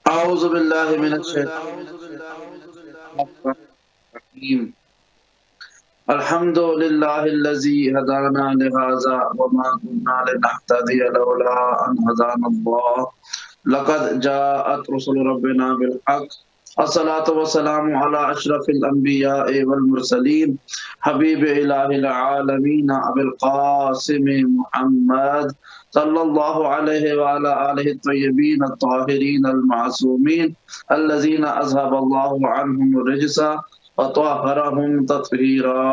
أعوذ بالله من الشيطان الرجيم. الحمد لله الذي هدانا لهذا وما كنا لنهتدي لولا أن هدانا الله لقد جاءت رسل ربنا بالحق. الصلاة والسلام على أشرف الأنبياء والمرسلين حبيب إله العالمين أبي القاسم محمد صلى الله عليه وعلى آله الطيبين الطاهرين المعصومين الذين أذهب الله عنهم الرجس وطهرهم تطهيرا.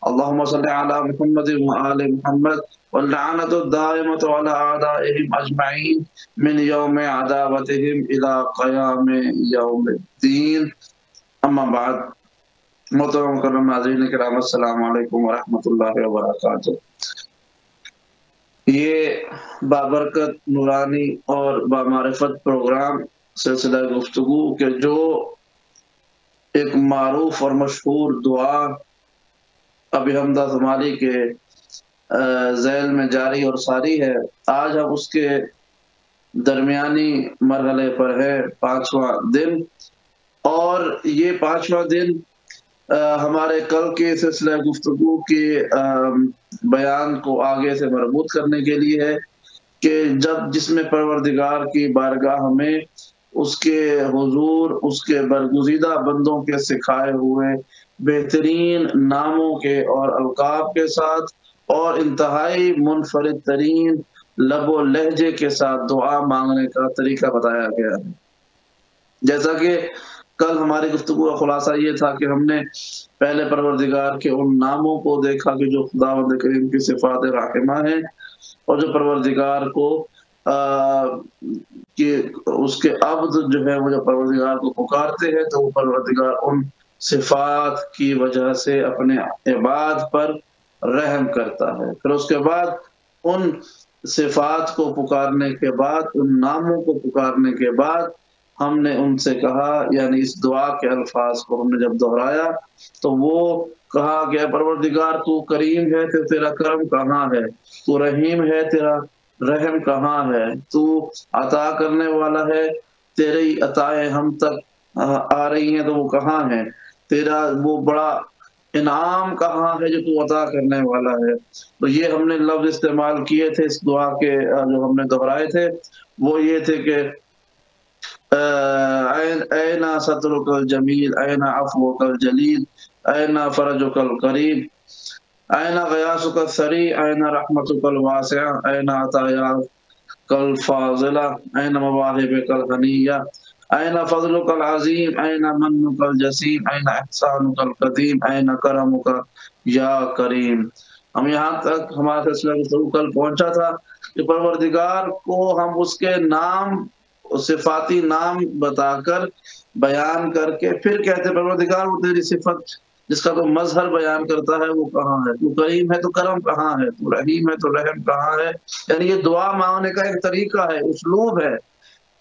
اللهم صل على محمد وآل محمد واللعنة الدائمة على أعدائهم أجمعين من يوم عداوتهم إلى قيام يوم الدين. أما بعد. محترم مکرم ناظرین کرام، السلام علیکم ورحمۃ اللہ وبرکاتہ۔ یہ بابرکت، نورانی اور بامعرفت پروگرام سلسلہ گفتگو کے جو ایک معروف اور مشہور دعا ابی حمدہ ثمالی کے ذیل میں جاری اور ساری ہے، آج ہم اس کے درمیانی مرحلے پر ہے، 5واں دن، اور یہ 5واں دن ہمارے کل کے سلسلہ گفتگو کے بیان کو آگے سے مربوط کرنے کے لیے ہے کہ جس میں پروردگار کی بارگاہ ہمیں اس کے حضور، اس کے برگزیدہ بندوں کے سکھائے ہوئے بہترین ناموں کے اور القاب کے ساتھ اور انتہائی منفرد ترین لب و لہجے کے ساتھ دعا مانگنے کا طریقہ بتایا گیا ہے۔ جیسا کہ کل ہماری گفتگو کا خلاصہ یہ تھا کہ ہم نے پہلے پروردگار کے ان ناموں کو دیکھا کہ جو خداوند کریم کی صفات رحمہ ہیں، اور جو پروردگار کو کہ اس کے عبد جو ہے وہ جب پروردگار کو پکارتے ہیں تو وہ پروردگار ان صفات کی وجہ سے اپنے عباد پر رحم کرتا ہے۔ پھر اس کے بعد ان صفات کو پکارنے کے بعد، ان ناموں کو پکارنے کے بعد ہم نے ان سے کہا، یعنی اس دعا کے الفاظ کو ہم نے جب دہرایا تو وہ کہا کہ پروردگار تو کریم ہے تو تیرا کرم کہاں ہے، تو رحیم ہے تیرا رحم کہاں ہے، تو عطا کرنے والا ہے تیری عطائیں ہم تک آ رہی ہیں تو وہ کہاں ہے، تیرا وہ بڑا انعام کہاں ہے جو تو عطا کرنے والا ہے۔ تو یہ ہم نے لفظ استعمال کیے تھے اس دعا کے، جو ہم نے دہرائے تھے وہ یہ تھے کہ اینا سترک الجمیل، اینا عفوک الجلیل، اینا فرجک القریب، اینا غیاثک السریع، اینا رحمتک الواسعہ، اینا عطایاک الفاضلہ، اینا مواہبک الغنیہ، اینا فضلک العظیم، اینا منک الجسیم، اینا احسانک القدیم، اینا کرمک یا کریم۔ ہم یہاں تک ہمارا سلسلہ گفتگو کل پہنچا تھا کہ پروردگار کو ہم اس کے نام، صفاتی نام بتا کر، بیان کر کے پھر کہتے ہیں پروردگار وہ تیری صفت جس کا تو مظہر بیان کرتا ہے وہ کہاں ہے، تو کریم ہے تو کرم کہاں ہے، تو رحیم ہے تو رحم کہاں ہے۔ یعنی یہ دعا مانگنے کا ایک طریقہ ہے، اسلوب ہے۔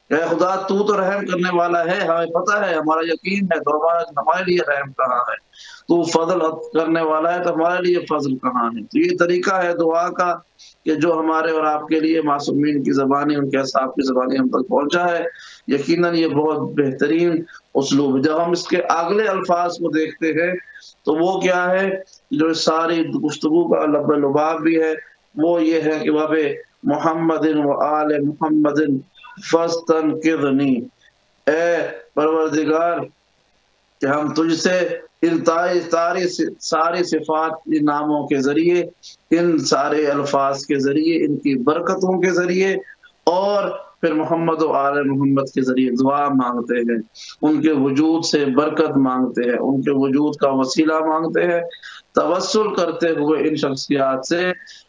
اے خدا تو رحم کرنے والا ہے، ہمیں پتہ ہے، ہمارا یقین ہے، تو ہمارے لیے رحم کہاں ہے، تو فضل کرنے والا ہے تو ہمارے لیے فضل کہاں ہے۔ تو یہ طریقہ ہے دعا کا کہ جو ہمارے اور آپ کے لیے معصومین کی زبانی، ان کے اصحاب کی زبانی ہم تک پہنچا ہے۔ یقیناً یہ بہت بہترین اسلوب ہے۔ جب ہم اس کے اگلے الفاظ کو دیکھتے ہیں تو وہ کیا ہے، جو ساری گفتگو کا لب لباب بھی ہے، وہ یہ ہے کہ باب محمد و آل محمد فاستنقذنی، اے پروردگار کہ ہم تجھ سے ان ساری صفات کے ناموں کے ذریعے، ان سارے الفاظ کے ذریعے، ان کی برکتوں کے ذریعے اور پھر محمد و آل محمد کے ذریعے دعا مانگتے ہیں، ان کے وجود سے برکت مانگتے ہیں، ان کے وجود کا وسیلہ مانگتے ہیں، توسل کرتے ہوئے ان شخصیات سے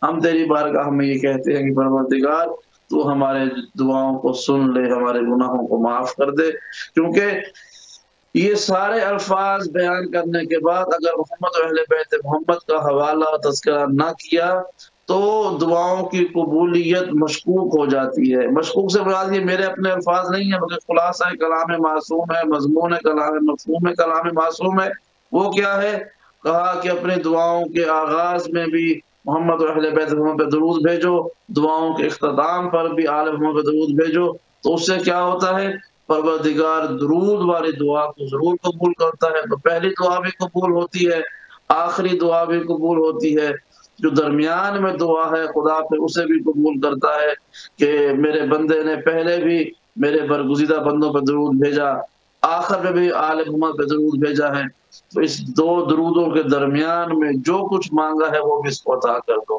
ہم تیری بارگاہ میں یہ کہتے ہیں کہ پروردگار تو ہمارے دعاؤں کو سن لے، ہمارے گناہوں کو معاف کر دے۔ کیونکہ یہ سارے الفاظ بیان کرنے کے بعد اگر محمد و اہل بیت محمد کا حوالہ تذکرہ نہ کیا تو دعاؤں کی قبولیت مشکوک ہو جاتی ہے۔ مشکوک سے مراد یہ میرے اپنے الفاظ نہیں ہیں بلکہ خلاصہ کلام معصوم ہے، مضمون کلام مفہوم کلام معصوم ہے۔ وہ کیا ہے؟ کہا کہ اپنی دعاؤں کے آغاز میں بھی محمد و اہل بیت محمد پہ درود بھیجو، دعاؤں کے اختتام پر بھی آل محمد پہ درود بھیجو۔ تو اس سے کیا ہوتا ہے؟ پروردگار درود والی دعا کو ضرور قبول کرتا ہے۔ تو پہلی دعا بھی قبول ہوتی ہے، آخری دعا بھی قبول ہوتی ہے، جو درمیان میں دعا ہے خدا پہ اسے بھی قبول کرتا ہے کہ میرے بندے نے پہلے بھی میرے برگزیدہ بندوں پہ درود بھیجا، آخر میں بھی آل محمد پہ درود بھیجا ہے۔ تو اس دو درودوں کے درمیان میں جو کچھ مانگا ہے وہ بھی اس کو عطا کر دو۔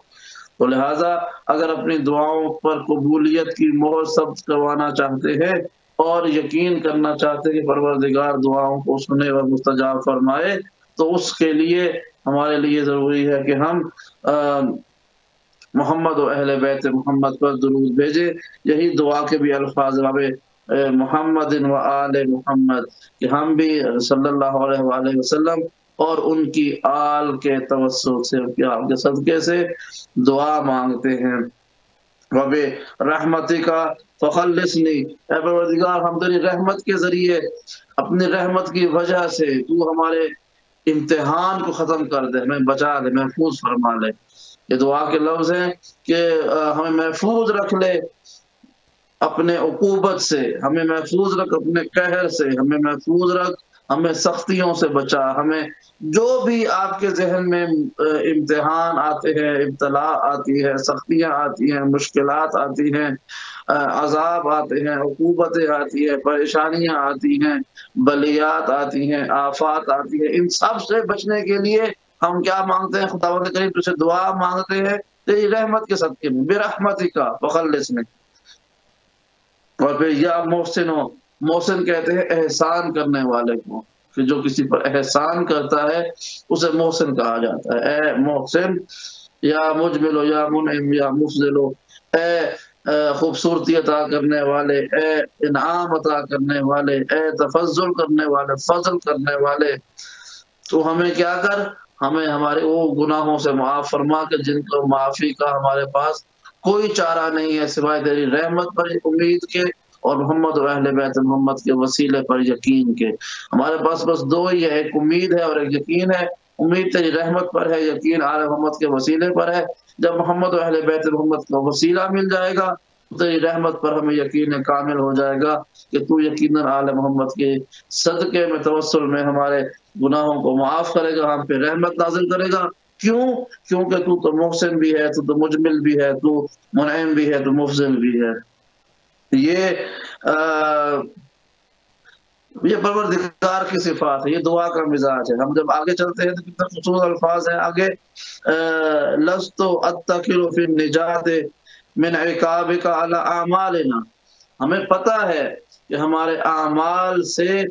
تو لہٰذا اگر اپنی دعاؤں پر قبولیت کی مہر ثبت کروانا چاہتے ہیں اور یقین کرنا چاہتے ہیں کہ پروردگار دعاؤں کو سنے اور مستجاب فرمائے، تو اس کے لیے ہمارے لیے ضروری ہے کہ ہم محمد و اہل بیت محمد پر درود بھیجے۔ یہی دعا کے بھی الفاظ محمد و آل محمد، کہ ہم بھی صلی اللہ علیہ وآلہ وسلم اور ان کی آل کے توسط سے، ان کی آل کے صدقے سے دعا مانگتے ہیں۔ رب رحمتی کا فخلصنی، اے پروردگار ہم تیری رحمت کے ذریعے، اپنی رحمت کی وجہ سے تو ہمارے امتحان کو ختم کر دے، ہمیں بچا دے، محفوظ فرما لے۔ یہ دعا کے لفظ ہیں کہ ہمیں محفوظ رکھ لے اپنے عقوبت سے، ہمیں محفوظ رکھ اپنے قہر سے، ہمیں محفوظ رکھ، ہمیں سختیوں سے بچا، ہمیں جو بھی آپ کے ذہن میں امتحان آتے ہیں، ابتلا آتی ہے، سختیاں آتی ہیں، مشکلات آتی ہیں، عذاب آتے ہیں، عقوبتیں آتی ہیں، پریشانیاں آتی ہیں، بلیات آتی ہیں، آفات آتی ہیں، ان سب سے بچنے کے لیے ہم کیا مانگتے ہیں؟ خداوند کریم تجھ سے دعا مانگتے ہیں تیری رحمت کے صدقے میں، برحمتک فخلصنی۔ اور پھر یا محسن ہو، محسن کہتے ہیں احسان کرنے والے کو، کہ جو کسی پر احسان کرتا ہے اسے محسن کہا جاتا ہے۔ اے محسن، یا مجمل ہو، یا منعم، یا مفضل ہو، اے خوبصورتی عطا کرنے والے، اے انعام عطا کرنے والے، اے تفضل کرنے والے، فضل کرنے والے، تو ہمیں کیا کر، ہمیں ہمارے وہ گناہوں سے معاف فرما کے جن کو معافی کا ہمارے پاس کوئی چارہ نہیں ہے سوائے تیری رحمت پر امید کے اور محمد و اہل بیت محمد کے وسیلے پر یقین کے۔ ہمارے پاس بس دو ہی ہے، ایک امید ہے اور ایک یقین ہے۔ امید تیری رحمت پر ہے، یقین آل محمد کے وسیلے پر ہے۔ جب محمد و اہل بیت محمد کا وسیلہ مل جائے گا تو تیری رحمت پر ہمیں یقین کامل ہو جائے گا کہ تو یقیناً آل محمد کے صدقے میں، توسل میں ہمارے گناہوں کو معاف کرے گا، ہم پہ رحمت نازل کرے گا۔ کیوں؟ کیونکہ تو محسن بھی ہے، تو مجمل بھی ہے، تو منعم بھی ہے، تو مفضل بھی ہے۔ یہ پروردگار کی صفات ہے، یہ دعا کا مزاج ہے۔ ہم جب آگے چلتے ہیں تو کتنا خوبصورت الفاظ ہیں آگے، لست اتکل فی النجات من عقابک علی اعمالنا، ہمیں پتہ ہے کہ ہمارے اعمال سے،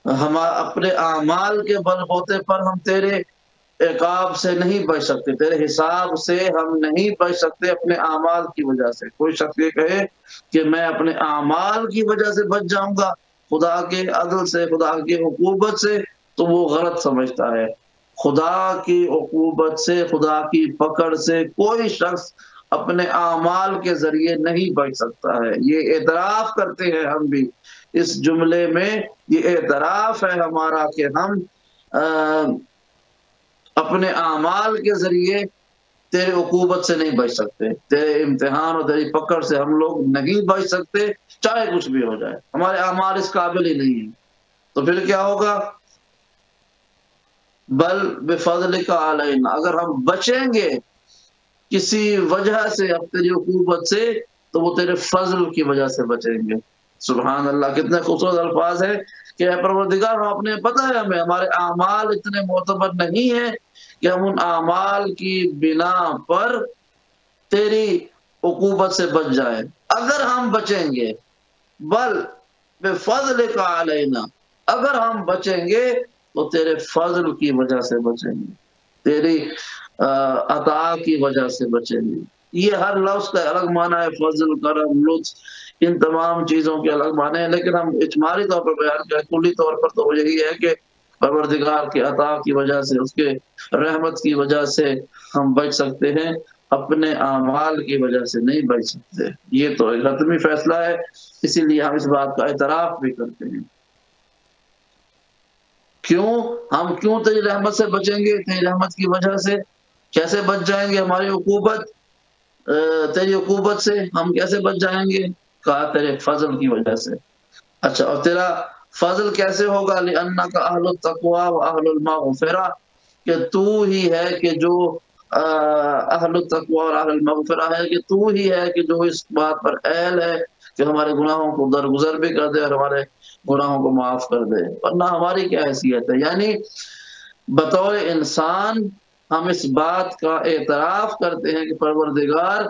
ہم اپنے اعمال کے بل بوتے پر ہم تیرے عقاب سے نہیں بچ سکتے، تیرے حساب سے ہم نہیں بچ سکتے اپنے اعمال کی وجہ سے۔ کوئی شخص یہ کہے کہ میں اپنے اعمال کی وجہ سے بچ جاؤں گا خدا کے عدل سے، خدا کی عقوبت سے، تو وہ غلط سمجھتا ہے۔ خدا کی عقوبت سے، خدا کی پکڑ سے کوئی شخص اپنے اعمال کے ذریعے نہیں بچ سکتا ہے۔ یہ اعتراف کرتے ہیں ہم بھی اس جملے میں، یہ اعتراف ہے ہمارا کہ ہم اپنے اعمال کے ذریعے تیرے عقوبت سے نہیں بچ سکتے، تیرے امتحان اور تیری پکڑ سے ہم لوگ نہیں بچ سکتے، چاہے کچھ بھی ہو جائے، ہمارے اعمال اس قابل ہی نہیں ہیں۔ تو پھر کیا ہوگا؟ بل بفضلک علینا، اگر ہم بچیں گے کسی وجہ سے اب تیری عقوبت سے تو وہ تیرے فضل کی وجہ سے بچیں گے۔ سبحان اللہ، کتنے خوبصورت الفاظ ہیں کہ اے پروردگار ہم اپنے، پتہ ہے ہمیں ہمارے اعمال اتنے معتبر نہیں ہیں کہ ہم ان اعمال کی بنا پر تیری عقوبت سے بچ جائیں۔ اگر ہم بچیں گے، بل بفضلک علینا، اگر ہم بچیں گے تو تیرے فضل کی وجہ سے بچیں گے، تیری عطا کی وجہ سے بچیں گے۔ یہ ہر لفظ کا الگ معنی ہے، فضل، کرم، لطف، ان تمام چیزوں کے الگ معنی ہیں، لیکن ہم اجمالی طور پر بیان کریں، کلی طور پر تو وہ یہی ہے کہ پروردگار کی عطا کی وجہ سے، اس کے رحمت کی وجہ سے ہم بچ سکتے ہیں، اپنے اعمال کی وجہ سے نہیں بچ سکتے۔ یہ تو ایک حتمی فیصلہ ہے، اسی لیے ہم اس بات کا اعتراف بھی کرتے ہیں۔ ہم کیوں تیری رحمت سے بچیں گے؟ تیری رحمت کی وجہ سے۔ کیسے بچ جائیں گے؟ ہماری عقوبت، تیری عقوبت سے ہم کیسے بچ جائیں گے؟ کہا تیرے فضل کی وجہ سے۔ اچھا، اور تیرا فضل کیسے ہوگا؟ لِأَنَّكَ أَهْلُ التَّقْوَى وَأَهْلُ الْمَغْفِرَةِ، کہ تو ہی ہے کہ جو اہل التقوی اور اہل المغفرہ ہے، کہ تو ہی ہے کہ جو اس بات پر اہل ہے کہ ہمارے گناہوں کو درگزر بھی کر دے اور ہمارے گناہوں کو معاف کر دے، ورنہ ہماری کیا حیثیت ہے؟ یعنی بطور انسان ہم اس بات کا اعتراف کرتے ہیں کہ پروردگار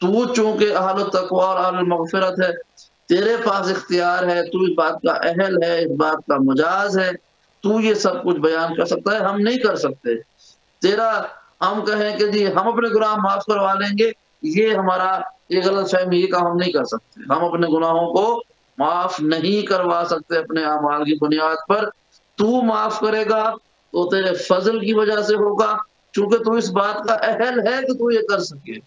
تو چونکہ اہل التقوی اور اہل المغفرت ہے، تیرے پاس اختیار ہے، تو اس بات کا اہل ہے، اس بات کا مجاز ہے، تو یہ سب کچھ بیان کر سکتا ہے، ہم نہیں کر سکتے۔ تیرا ہم کہیں کہ جی ہم اپنے گناہ معاف کروا لیں گے، یہ ہمارا یہ غلط فہمی، یہ کام ہم نہیں کر سکتے۔ ہم اپنے گناہوں کو معاف نہیں کروا سکتے اپنے اعمال کی بنیاد پر۔ تو معاف کرے گا تو تیرے فضل کی وجہ سے ہوگا، چونکہ تو اس بات کا اہل ہے کہ تو یہ کر سکے،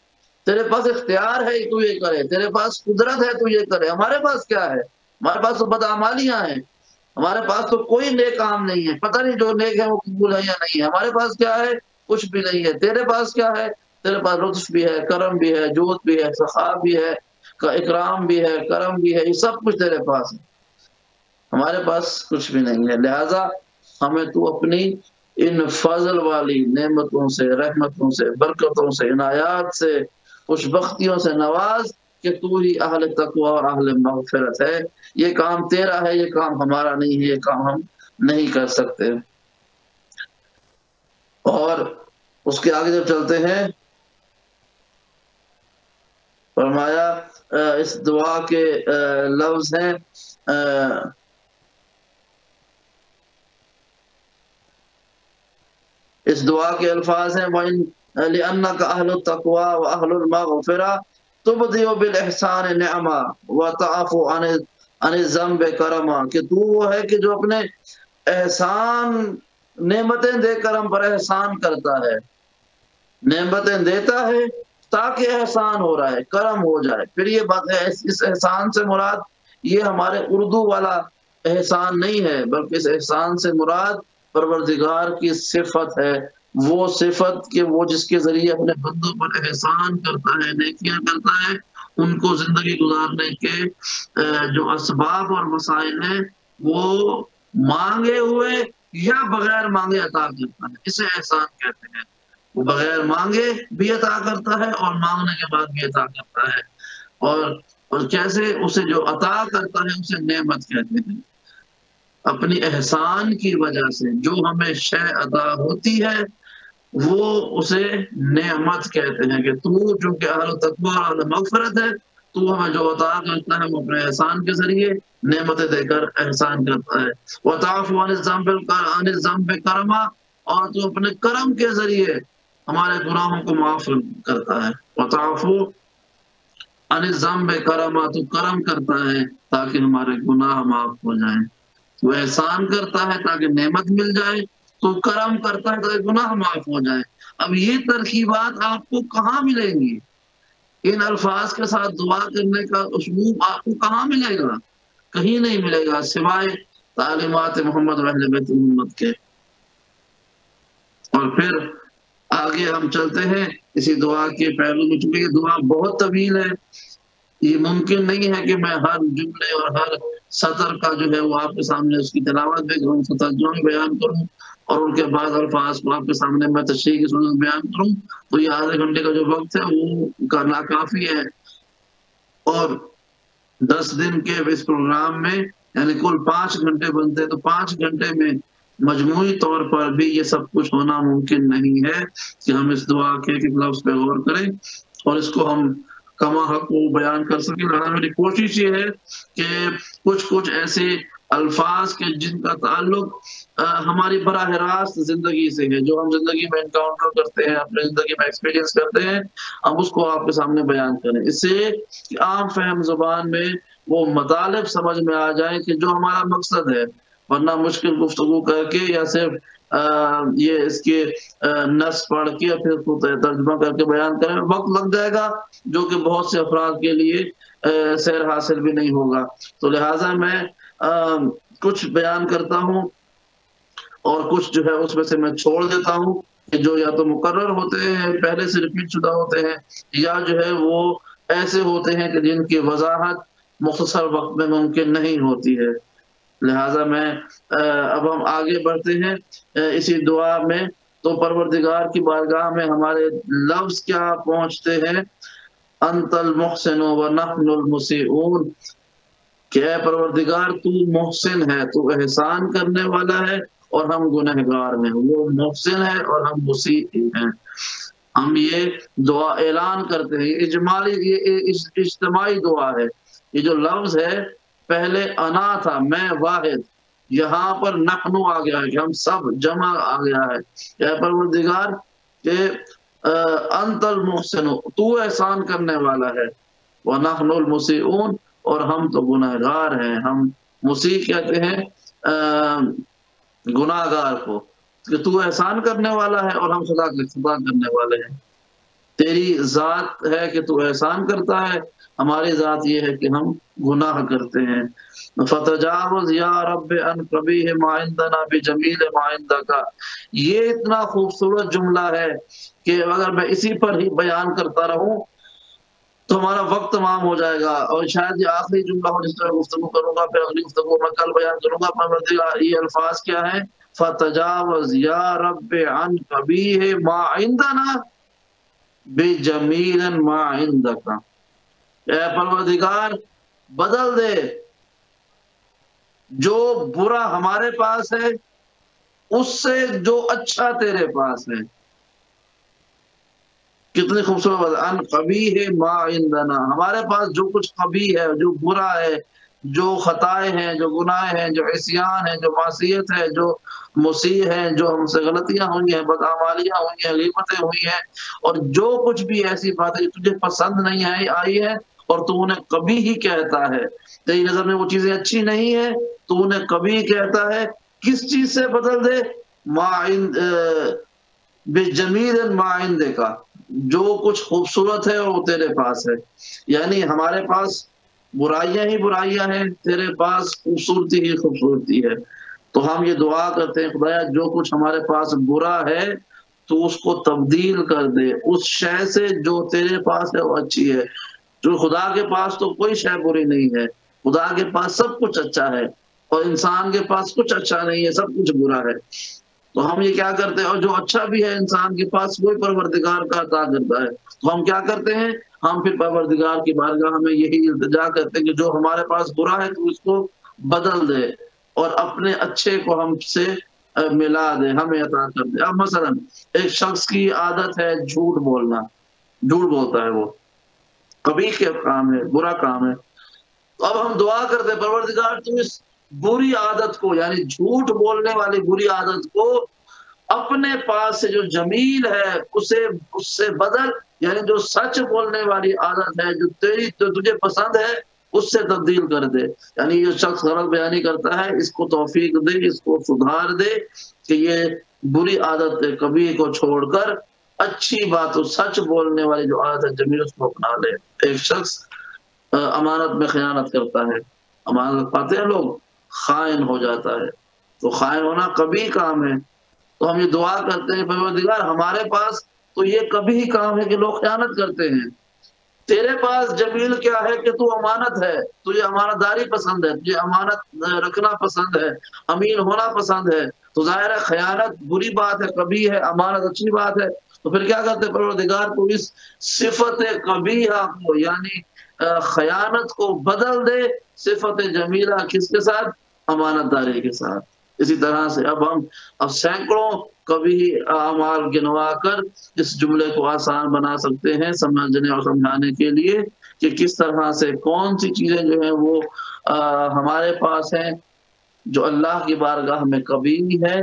تیرے پاس اختیار ہے تو یہ کرے، تیرے پاس قدرت ہے تو یہ کرے۔ ہمارے پاس کیا ہے؟ ہمارے پاس تو بدعمالیاں ہیں، ہمارے پاس تو کوئی نیک کام نہیں ہے، پتہ نہیں جو نیک ہے وہ قبول ہے یا نہیں ہے۔ ہمارے پاس کیا ہے؟ کچھ بھی نہیں ہے۔ تیرے پاس کیا ہے؟ تیرے پاس لطف بھی ہے، کرم بھی ہے، جود بھی ہے، سخا بھی ہے، اکرام بھی ہے، کرم بھی ہے، یہ سب کچھ تیرے پاس ہے، ہمارے پاس کچھ بھی نہیں ہے۔ لہذا ہمیں تو اپنی ان فضل والی نعمتوں سے، رحمتوں سے، برکتوں سے، عنایات سے، خوش بختیوں سے نواز کہ تو ہی اہل تقوی اور اہل مغفرت ہے۔ یہ کام تیرا ہے، یہ کام ہمارا نہیں ہے، یہ کام ہم نہیں کر سکتے۔ اور اس کے آگے جب چلتے ہیں، فرمایا اس دعا کے لفظ ہیں، اس دعا کے الفاظ ہیں لِأَنَّكَ أَهْلُ التَّقْوَى وَأَهْلُ الْمَغْفِرَةِ تُبْدِئُ بِالْإِحْسَانِ نِعْمًا وَتَعْفُو عَنِ الذَّنبِ كَرَمًا، کہ تو وہ ہے کہ جو اپنے احسان نعمتیں دے کر ہم پر احسان کرتا ہے، نعمتیں دیتا ہے تاکہ احسان ہو رہا ہے، کرم ہو جائے۔ پھر یہ بات ہے، اس احسان سے مراد یہ ہمارے اردو والا احسان نہیں ہے، بلکہ اس احسان سے مراد پروردگار کی صفت ہے، وہ صفت کہ وہ جس کے ذریعے اپنے بندوں پر احسان کرتا ہے، نیکیاں کرتا ہے، ان کو زندگی گزارنے کے جو اسباب اور وسائل ہیں وہ مانگے ہوئے یا بغیر مانگے عطا کرتا ہے، اسے احسان کہتے ہیں۔ وہ بغیر مانگے بھی عطا کرتا ہے اور مانگنے کے بعد بھی عطا کرتا ہے، اور کیسے؟ اسے جو عطا کرتا ہے اسے نعمت کہتے ہیں۔ اپنی احسان کی وجہ سے جو ہمیں شے عطا ہوتی ہے وہ اسے نعمت کہتے ہیں، کہ تو چونکہ اہل تقوی اور اہل مغفرت ہے، تو ہمیں جو عطا کرتا ہے وہ اپنے احسان کے ذریعے نعمتیں دے کر احسان کرتا ہے۔ وَتَعْفُو عَنِ الذَّنبِ كَرَمًا، اور تو اپنے کرم کے ذریعے ہمارے گناہوں کو معاف کرتا ہے۔ وَتَعْفُو عَنِ الذَّنبِ كَرَمًا، تو کرم کرتا ہے تاکہ ہمارے گناہ معاف ہو جائیں۔ وہ احسان کرتا ہے تاکہ نعمت مل جائے، تو کرم کرتا ہے تاکہ گناہ معاف ہو جائے۔ اب یہ ترکیبات آپ کو کہاں ملیں گی؟ ان الفاظ کے ساتھ دعا کرنے کا اسلوب آپ کو کہاں ملے گا؟ کہیں نہیں ملے گا سوائے تعلیمات محمد و اہل بیت محمد کے۔ اور پھر آگے ہم چلتے ہیں اسی دعا کے پہلو میں، چونکہ یہ دعا بہت طویل ہے، یہ ممکن نہیں ہے کہ میں ہر جملے اور ہر سطر کا جو ہے وہ آپ کے سامنے اس کی تلاوت بھی کروں، اس کا ترجمہ بیان کروں، اور ان کے بعد الفاظ کو آپ کے سامنے میں تشریح کی صورت بیان کروں، تو یہ آدھے گھنٹے کا جو وقت ہے وہ کرنا کافی ہے۔ اور 10 دن کے اس پروگرام میں یعنی کل 5 گھنٹے بنتے ہیں، تو 5 گھنٹے میں مجموعی طور پر بھی یہ سب کچھ ہونا ممکن نہیں ہے کہ ہم اس دعا کے ایک لفظ پہ غور کریں اور اس کو ہم کما حق کو بیان کر سکیں۔ لہٰذا میری کوشش یہ ہے کہ کچھ ایسے الفاظ کے جن کا تعلق ہماری براہ راست زندگی سے ہے، جو ہم زندگی میں انکاؤنٹر کرتے ہیں، اپنے زندگی میں ایکسپیرینس کرتے ہیں، ہم اس کو آپ کے سامنے بیان کریں، اس سے عام فہم زبان میں وہ مطالب سمجھ میں آ جائیں کہ جو ہمارا مقصد ہے ورنہ مشکل گفتگو کر کے یا صرف یہ اس کے نص پڑھ کے پھر اس کو ترجمہ کر کے بیان کریں وقت لگ جائے گا، جو کہ بہت سے افراد کے لیے سیر حاصل بھی نہیں ہوگا۔ تو لہٰذا میں کچھ بیان کرتا ہوں اور کچھ جو ہے اس میں سے میں چھوڑ دیتا ہوں کہ جو یا تو مقرر ہوتے ہیں، پہلے سے ریپیٹ شدہ ہوتے ہیں، یا جو ہے وہ ایسے ہوتے ہیں کہ جن کی وضاحت مختصر وقت میں ممکن نہیں ہوتی ہے۔ لہٰذا میں اب ہم آگے بڑھتے ہیں اسی دعا میں۔ تو پروردگار کی بارگاہ میں ہمارے لفظ کیا پہنچتے ہیں، انت المحسن ونحن المسیئون، کہ اے پروردگار تو محسن ہے، تو احسان کرنے والا ہے اور ہم گنہگار ہیں۔ وہ محسن ہے اور ہم مسیء ہیں۔ ہم یہ دعا اعلان کرتے ہیں، اجمالی یہ اجتماعی دعا ہے۔ یہ جو لفظ ہے پہلے انا تھا، میں واحد، یہاں پر نحنو آ گیا ہے کہ ہم سب جمع آ گیا ہے۔ اے پروردگار کہ انت المحسن، تو احسان کرنے والا ہے، ونحن المسیئون، اور ہم تو گنہگار ہیں۔ ہم مسیء کہتے ہیں گناہگار کو، کہ تو احسان کرنے والا ہے اور ہم خطا کرنے والے ہیں۔ تیری ذات ہے کہ تو احسان کرتا ہے، ہماری ذات یہ ہے کہ ہم گناہ کرتے ہیں۔ فتجاوز یا رب ان قبیح ما عندنا بجمیل ما عندک، یہ اتنا خوبصورت جملہ ہے کہ اگر میں اسی پر ہی بیان کرتا رہوں تو ہمارا وقت تمام ہو جائے گا، اور شاید یہ آخری جملہ ہو جس پر گفتگو کروں گا، پھر اگلی گفتگو میں کل بیان کروں گا۔ پروردگار یہ الفاظ کیا ہیں، فتجاوز یا رب عن قبیح ما عندنا بجمیل ما عندک، اے پروردگار بدل دے جو برا ہمارے پاس ہے اس سے جو اچھا تیرے پاس ہے۔ کتنی خوبصورت بات، ان قبیح ما عندنا، ہمارے پاس جو کچھ قبیح ہے، جو برا ہے، جو خطائیں ہیں، جو گناہ ہیں، جو عصیان ہے، جو معصیت ہے، جو مسیء ہیں، جو ہم سے غلطیاں ہوئی ہیں، بدعمالیاں ہوئی ہیں، غیبتیں ہوئی ہیں، اور جو کچھ بھی ایسی باتیں جو تجھے پسند نہیں آئی ہے اور تو انہیں کبھی ہی کہتا ہے، تیری نظر میں وہ چیزیں اچھی نہیں ہے، تو انہیں کبھی کہتا ہے، کس چیز سے بدل دے، ما عند بجمیل ما عندک، جو کچھ خوبصورت ہے وہ تیرے پاس ہے۔ یعنی ہمارے پاس برائیاں ہی برائیاں ہیں، تیرے پاس خوبصورتی ہی خوبصورتی ہے۔ تو ہم یہ دعا کرتے ہیں، خدایا جو کچھ ہمارے پاس برا ہے تو اس کو تبدیل کر دے اس شے سے جو تیرے پاس ہے وہ اچھی ہے۔ جو خدا کے پاس تو کوئی شے بری نہیں ہے، خدا کے پاس سب کچھ اچھا ہے، اور انسان کے پاس کچھ اچھا نہیں ہے، سب کچھ برا ہے۔ تو ہم یہ کیا کرتے ہیں، اور جو اچھا بھی ہے انسان کے پاس وہی پروردگار کا عطا کرتا ہے۔ تو ہم کیا کرتے ہیں، ہم پھر پروردگار کی بارگاہ میں یہی التجا کرتے ہیں کہ جو ہمارے پاس برا ہے تو اس کو بدل دے اور اپنے اچھے کو ہم سے ملا دے، ہمیں عطا کر دے۔ اب مثلا ایک شخص کی عادت ہے جھوٹ بولنا، جھوٹ بولتا ہے، وہ قبیح کے کام ہے، برا کام ہے۔ تو اب ہم دعا کرتے ہیں، پروردگار تو اس بری عادت کو، یعنی جھوٹ بولنے والی بری عادت کو اپنے پاس سے جو جمیل ہے اس سے بدل، یعنی جو سچ بولنے والی عادت ہے، جو تجھے پسند ہے، اس سے تبدیل کر دے۔ یعنی یہ شخص غلط بیانی کرتا ہے، اس کو توفیق دے، اس کو سدھار دے کہ یہ بری عادت کبھی کو چھوڑ کر اچھی بات، سچ بولنے والی جو عادت ہے جمیل، اس کو اپنا لے۔ ایک شخص امانت میں خیانت کرتا ہے، امانت پاتے ہیں لوگ، خائن ہو جاتا ہے، تو خائن ہونا کبھی کام ہے۔ تو ہم یہ دعا کرتے ہیں، پروردگار ہمارے پاس تو یہ کبھی ہی کام ہے کہ لوگ خیانت کرتے ہیں، تیرے پاس جمیل کیا ہے کہ تو امانت ہے، تجھے امانت داری پسند ہے، تجھے امانت رکھنا پسند ہے، امین ہونا پسند ہے۔ تو ظاہر ہے خیانت بری بات ہے، کبھی ہے، امانت اچھی بات ہے۔ تو پھر کیا کرتے پروردگار کو اس صفت قبیحہ کو، یعنی خیانت کو بدل دے صفت جمیلہ، کس کے ساتھ، امانت داری کے ساتھ۔ اسی طرح سے اب سینکڑوں کبھی اعمال گنوا کر اس جملے کو آسان بنا سکتے ہیں سمجھنے اور سمجھانے کے لیے کہ کس طرح سے کون سی چیزیں جو ہیں وہ ہمارے پاس ہیں جو اللہ کی بارگاہ میں کبھی ہے،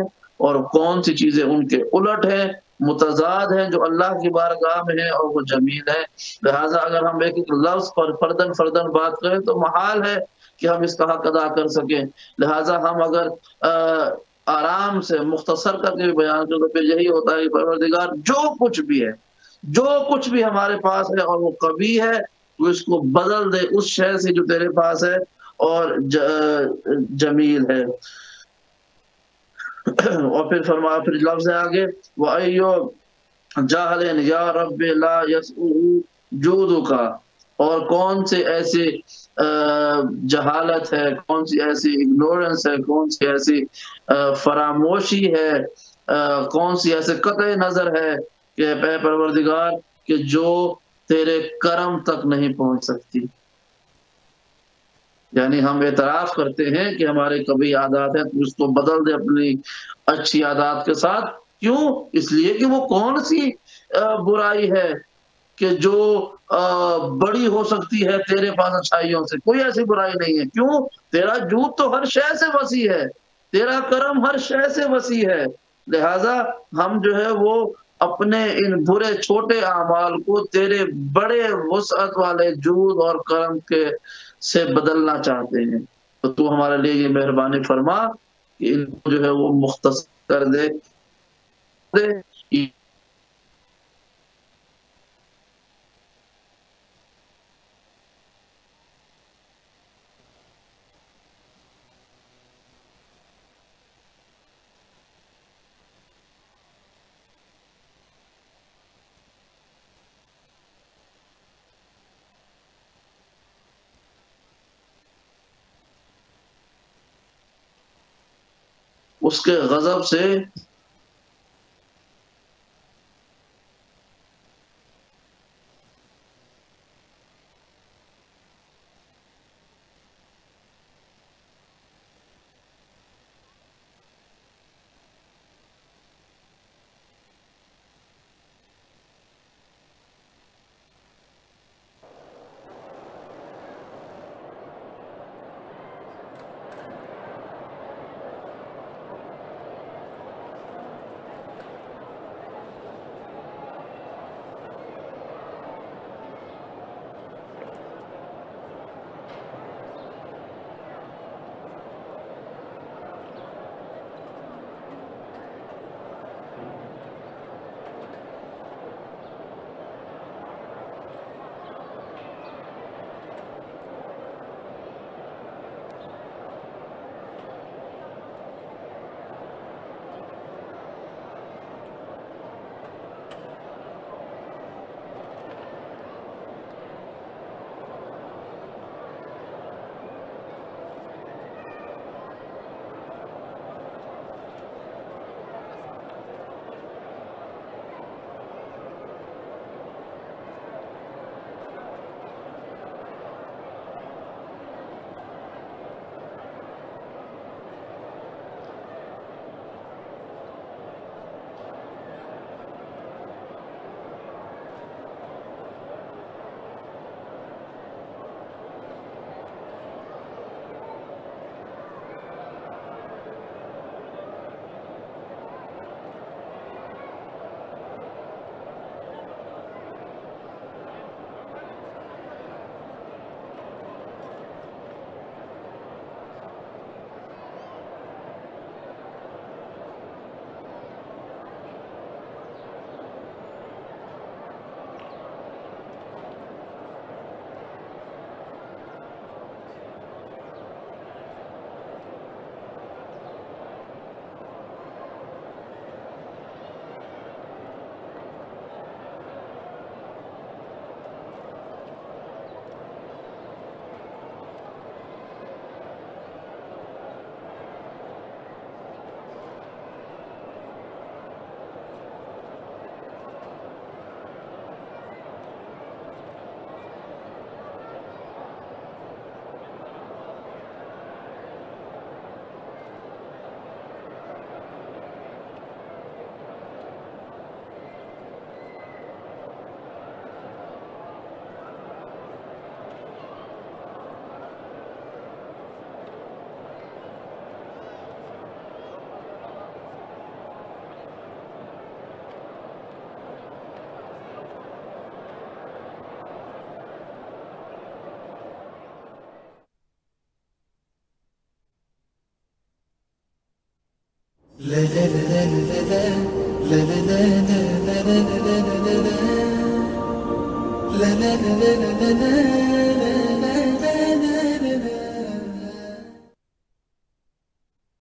اور کون سی چیزیں ان کے الٹ ہے، متضاد ہیں جو اللہ کی بارگاہ میں ہیں اور وہ جمیل ہے۔ لہٰذا اگر ہم ایک ایک لفظ پر فردن فردن بات کریں تو محال ہے کہ ہم اس کا حق ادا کر سکیں۔ لہٰذا ہم اگر آرام سے مختصر کر کے بھی بیان کریں تو پھر یہی ہوتا ہے کہ پروردگار جو کچھ بھی ہے، جو کچھ بھی ہمارے پاس ہے اور وہ کبھی ہے، تو اس کو بدل دے اس شے سے جو تیرے پاس ہے اور جمیل ہے۔ اور پھر فرمایا، پھر لفظ ہے آگے، وَأَيُّ جَاهَلٍ يَا رَبِّ لَا يَسْعُهُ جُودُكَ، اور کون سے ایسے جہالت ہے، کون سی ایسی اگنورنس ہے، کون سی ایسی فراموشی ہے، کون سی ایسے قطع نظر ہے کہ اے پروردگار کہ جو تیرے کرم تک نہیں پہنچ سکتی۔ یعنی ہم اعتراف کرتے ہیں کہ ہمارے کبھی عادات ہیں، تو اس کو بدل دے اپنی اچھی عادات کے ساتھ۔ کیوں؟ اس لیے کہ وہ کون سی برائی ہے کہ جو بڑی ہو سکتی ہے تیرے پاس اچھائیوں سے؟ کوئی ایسی برائی نہیں ہے۔ کیوں؟ تیرا جود تو ہر شے سے وسیع ہے، تیرا کرم ہر شے سے وسیع ہے۔ لہٰذا ہم جو ہے وہ اپنے ان برے چھوٹے اعمال کو تیرے بڑے وسعت والے جود اور کرم کے سے بدلنا چاہتے ہیں، تو تو ہمارے لیے یہ مہربانی فرما کہ ان کو جو ہے وہ مختصر کر دے۔ اس کے غضب سے لا لا لا لا لا